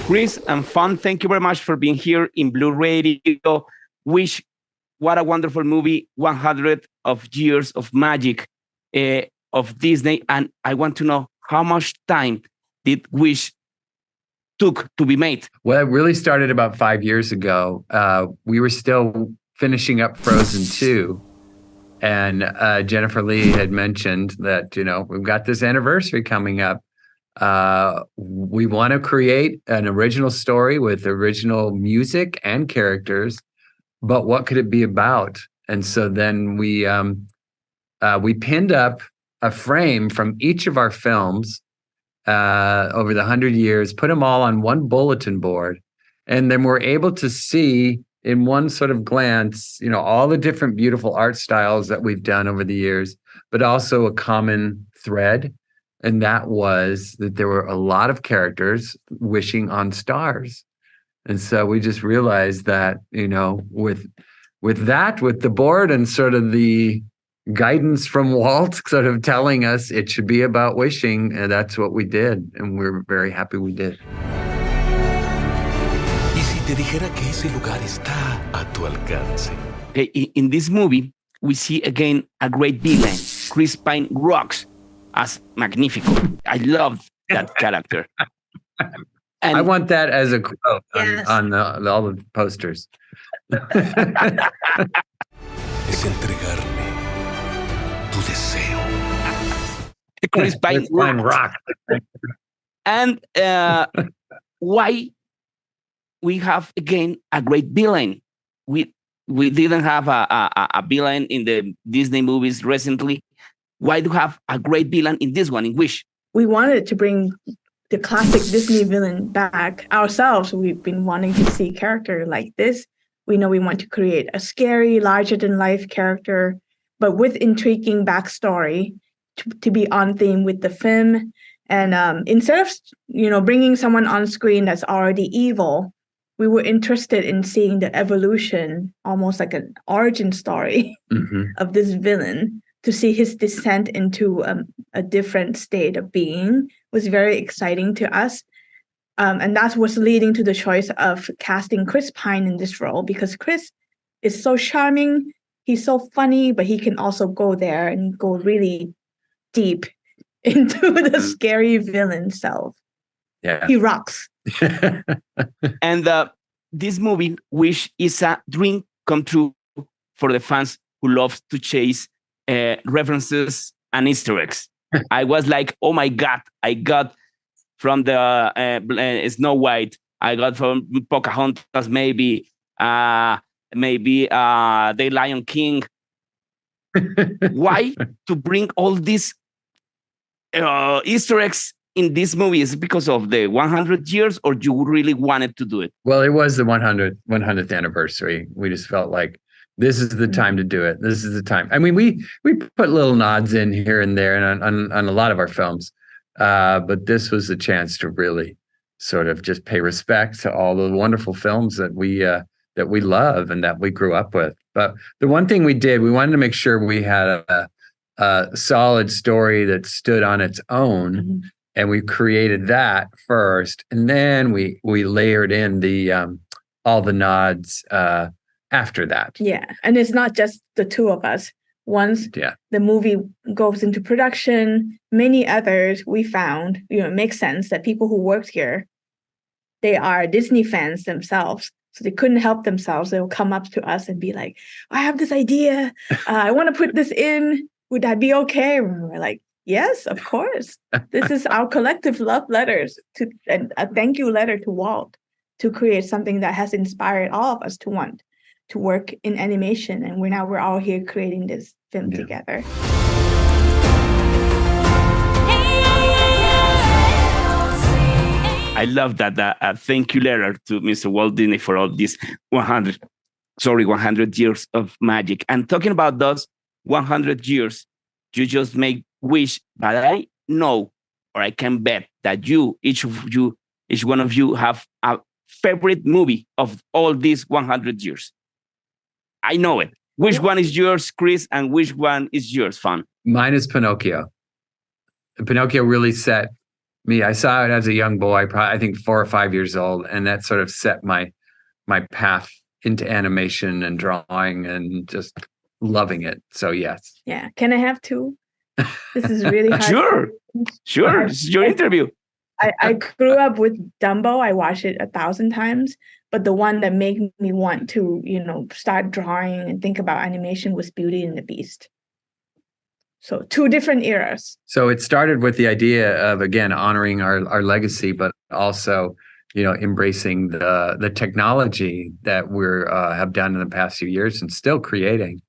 Chris and Fun, thank you very much for being here in Blue Radio. Wish, what a wonderful movie, 100 of years of magic of Disney. And I want to know how much time did Wish took to be made? Well, it really started about 5 years ago. We were still finishing up Frozen 2. And Jennifer Lee had mentioned that, we've got this anniversary coming up. We want to create an original story with original music and characters, but what could it be about? And so then we pinned up a frame from each of our films over the 100 years, put them all on one bulletin board, and then we're able to see in one sort of glance, all the different beautiful art styles that we've done over the years, but also a common thread. And that was that there were a lot of characters wishing on stars. And so we just realized that, with the board and sort of the guidance from Walt sort of telling us it should be about wishing, and that's what we did. And we're very happy we did. ¿Y si te dijera que ese lugar está a tu alcance? Okay, in this movie, we see again a great villain. Chris Pine rocks as Magnifico. I love that character. And I want that as a quote Yes. on all the posters. Es entregarme tu deseo. Chris Pine Chris Pine rocks. rock. And why we have again a great villain? We didn't have a villain in the Disney movies recently. Why do we have a great villain in this one, in Wish? We wanted to bring the classic Disney villain back ourselves. We've been wanting to see a character like this. We know we want to create a scary, larger-than-life character, but with intriguing backstory to be on theme with the film. And instead of bringing someone on screen that's already evil, we were interested in seeing the evolution, almost like an origin story of this villain. To see his descent into a different state of being was very exciting to us. And that was leading to the choice of casting Chris Pine in this role, because Chris is so charming, he's so funny, but he can also go there and go really deep into the scary villain self. Yeah. He rocks. And this movie, Wish, is a dream come true for the fans who love to chase references and Easter eggs. I was like, oh my God, I got from the Snow White, I got from Pocahontas, maybe The Lion King. Why to bring all these Easter eggs in this movie? Is it because of the 100 years, or you really wanted to do it? Well, it was the 100th anniversary. We just felt like this is the time to do it. This is the time. I mean, we put little nods in here and there and on a lot of our films, but this was a chance to really sort of just pay respect to all the wonderful films that we love and that we grew up with. But the one thing we did, we wanted to make sure we had a solid story that stood on its own, and we created that first, and then we layered in the all the nods after that. Yeah. And it's not just the two of us. Once the movie goes into production, many others we found, it makes sense that people who worked here, they are Disney fans themselves. So they couldn't help themselves. They will come up to us and be like, I have this idea. I want to put this in. Would that be okay? And we're like, yes, of course. This is our collective love letters and a thank you letter to Walt to create something that has inspired all of us to want to work in animation. And we're all here creating this film together. I love that thank you letter to Mr. Walt Disney for all these 100 years of magic. And talking about those 100 years, you just make Wish, but I know, or I can bet that each one of you have a favorite movie of all these 100 years. I know it. Which one is yours, Chris, and which one is yours, Fun? Mine is Pinocchio. Pinocchio really set me. I saw it as a young boy, probably, I think 4 or 5 years old, and that sort of set my path into animation and drawing and just loving it. So yes. Yeah. Can I have two? This is really hard. Sure. This is your interview. I grew up with Dumbo. I watched it 1,000 times, but the one that made me want to, start drawing and think about animation was Beauty and the Beast. So 2 different eras. So it started with the idea of, again, honoring our legacy, but also, embracing the technology that we're have done in the past few years and still creating.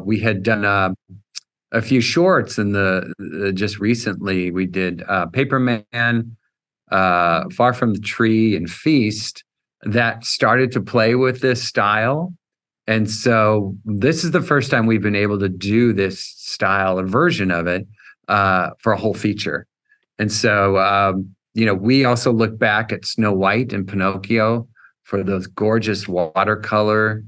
We had done a few shorts in just recently. We did Paperman, Far from the Tree, and Feast that started to play with this style. And so this is the first time we've been able to do this style, a version of it, for a whole feature. And so, we also look back at Snow White and Pinocchio for those gorgeous watercolor.